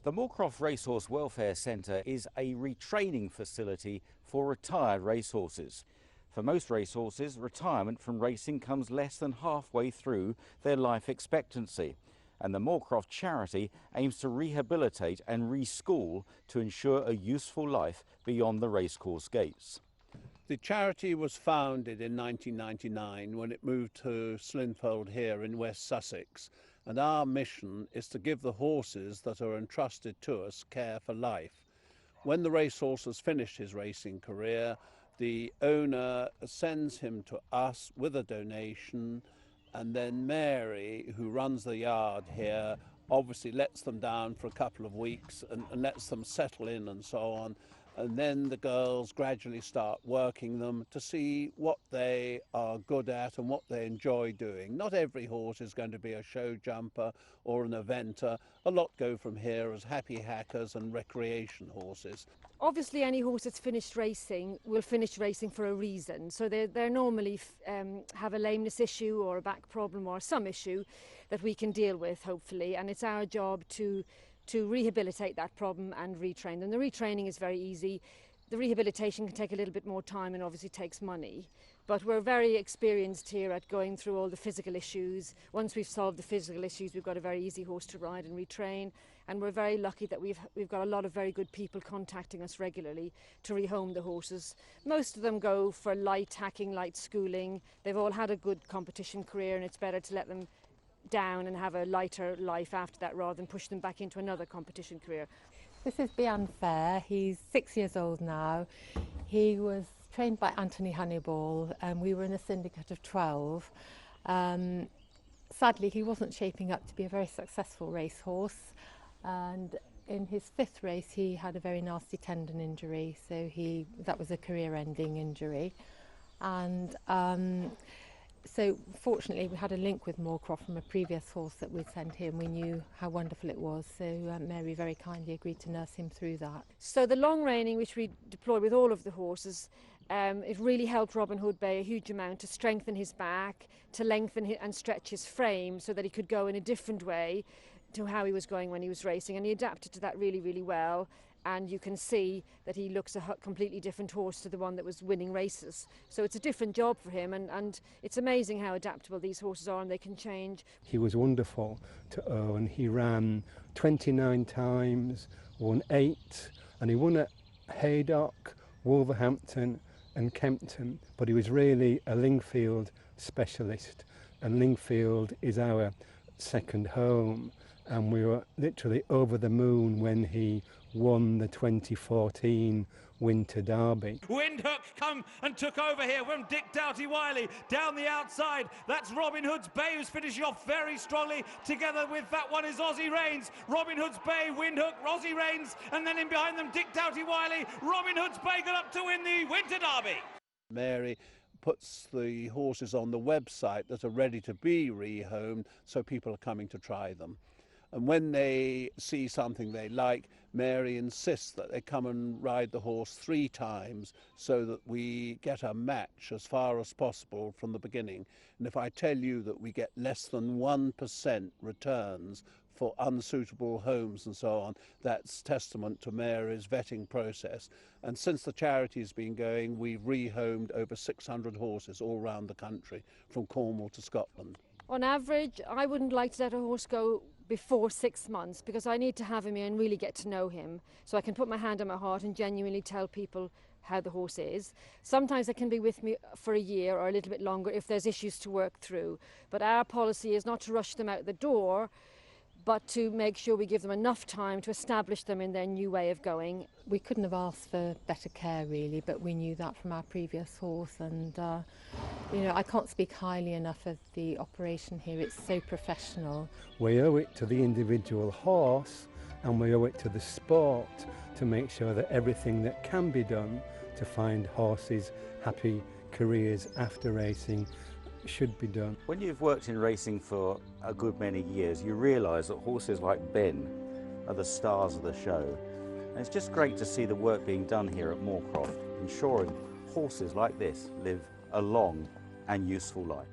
The Moorcroft Racehorse Welfare Centre is a retraining facility for retired racehorses. For most racehorses, retirement from racing comes less than halfway through their life expectancy, and the Moorcroft charity aims to rehabilitate and reschool to ensure a useful life beyond the racecourse gates. The charity was founded in 1999 when it moved to Slinfold here in West Sussex, and our mission is to give the horses that are entrusted to us care for life. When the racehorse has finished his racing career, the owner sends him to us with a donation, and then Mary, who runs the yard here, obviously lets them down for a couple of weeks and lets them settle in and so on. And then the girls gradually start working them to see what they are good at and what they enjoy doing. Not every horse is going to be a show jumper or an eventer. A lot go from here as happy hackers and recreation horses. Obviously any horse that's finished racing will finish racing for a reason. So they're normally have a lameness issue or a back problem or some issue that we can deal with, hopefully. And it's our job to rehabilitate that problem and retrain them. The retraining is very easy. The rehabilitation can take a little bit more time and obviously takes money. But we're very experienced here at going through all the physical issues. Once we've solved the physical issues, we've got a very easy horse to ride and retrain. And we're very lucky that we've got a lot of very good people contacting us regularly to rehome the horses. Most of them go for light hacking, light schooling. They've all had a good competition career, and it's better to let them down and have a lighter life after that rather than push them back into another competition career. This is Unfair. He's 6 years old now. He was trained by Anthony Honeyball, and we were in a syndicate of 12. Sadly, he wasn't shaping up to be a very successful racehorse, and in his 5th race he had a very nasty tendon injury, so that was a career-ending injury. And so fortunately we had a link with Moorcroft from a previous horse that we'd sent him. We knew how wonderful it was, so Mary very kindly agreed to nurse him through that. So the long reining, which we deployed with all of the horses, it really helped Robin Hood Bay a huge amount to strengthen his back, to lengthen and stretch his frame so that he could go in a different way to how he was going when he was racing, and he adapted to that really, really well. And you can see that he looks a completely different horse to the one that was winning races. So it's a different job for him, and it's amazing how adaptable these horses are, and they can change. He was wonderful to own. He ran 29 times, won 8, and he won at Haydock, Wolverhampton and Kempton, but he was really a Lingfield specialist, and Lingfield is our second home, and we were literally over the moon when he won the 2014 Winter Derby. Windhoek come and took over here from Dick Doughty Wiley down the outside. That's Robin Hood's Bay, who's finishing off very strongly. Together with that one is Aussie Reigns. Robin Hood's Bay, Windhoek, Aussie Reigns, and then in behind them Dick Doughty Wiley. Robin Hood's Bay got up to win the Winter Derby. Mary puts the horses on the website that are ready to be rehomed, so people are coming to try them. And when they see something they like, Mary insists that they come and ride the horse 3 times so that we get a match as far as possible from the beginning. And if I tell you that we get less than 1% returns for unsuitable homes and so on, that's testament to Mary's vetting process. And since the charity's been going, we've rehomed over 600 horses all around the country, from Cornwall to Scotland. On average, I wouldn't like to let a horse go before 6 months, because I need to have him here and really get to know him, so I can put my hand on my heart and genuinely tell people how the horse is. Sometimes they can be with me for a year or a little bit longer if there's issues to work through, but our policy is not to rush them out the door, but to make sure we give them enough time to establish them in their new way of going. We couldn't have asked for better care really, but we knew that from our previous horse, and you know, I can't speak highly enough of the operation here. It's so professional. We owe it to the individual horse, and we owe it to the sport to make sure that everything that can be done to find horses happy careers after racing should be done. When you've worked in racing for a good many years, you realise that horses like Ben are the stars of the show. And it's just great to see the work being done here at Moorcroft, ensuring horses like this live a long and useful life.